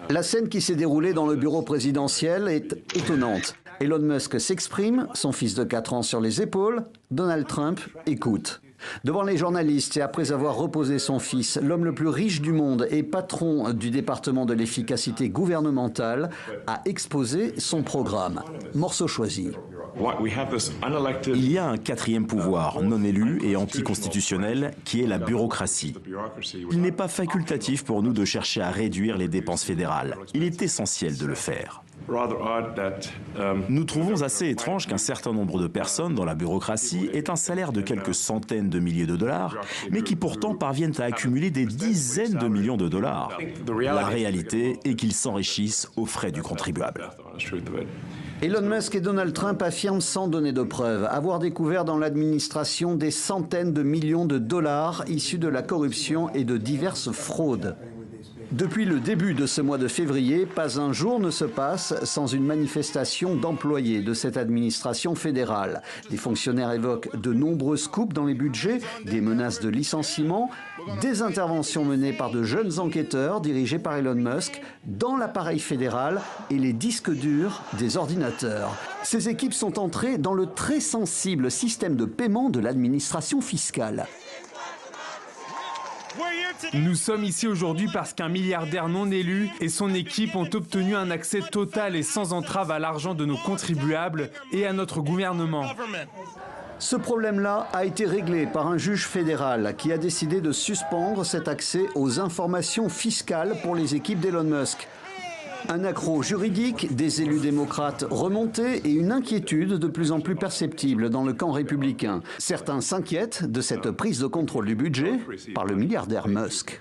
La scène qui s'est déroulée dans le bureau présidentiel est étonnante. Elon Musk s'exprime, son fils de 4 ans sur les épaules, Donald Trump écoute. Devant les journalistes et après avoir reposé son fils, l'homme le plus riche du monde et patron du département de l'efficacité gouvernementale a exposé son programme. Morceau choisi. Il y a un quatrième pouvoir, non élu et anticonstitutionnel, qui est la bureaucratie. Il n'est pas facultatif pour nous de chercher à réduire les dépenses fédérales. Il est essentiel de le faire. Nous trouvons assez étrange qu'un certain nombre de personnes dans la bureaucratie aient un salaire de quelques centaines de milliers de dollars, mais qui pourtant parviennent à accumuler des dizaines de millions de dollars. La réalité est qu'ils s'enrichissent aux frais du contribuable. Elon Musk et Donald Trump affirment sans donner de preuves avoir découvert dans l'administration des centaines de millions de dollars issus de la corruption et de diverses fraudes. Depuis le début de ce mois de février, pas un jour ne se passe sans une manifestation d'employés de cette administration fédérale. Des fonctionnaires évoquent de nombreuses coupes dans les budgets, des menaces de licenciement, des interventions menées par de jeunes enquêteurs dirigés par Elon Musk dans l'appareil fédéral et les disques durs des ordinateurs. Ces équipes sont entrées dans le très sensible système de paiement de l'administration fiscale. Nous sommes ici aujourd'hui parce qu'un milliardaire non élu et son équipe ont obtenu un accès total et sans entrave à l'argent de nos contribuables et à notre gouvernement. Ce problème-là a été réglé par un juge fédéral qui a décidé de suspendre cet accès aux informations fiscales pour les équipes d'Elon Musk. Un accroc juridique, des élus démocrates remontés et une inquiétude de plus en plus perceptible dans le camp républicain. Certains s'inquiètent de cette prise de contrôle du budget par le milliardaire Musk.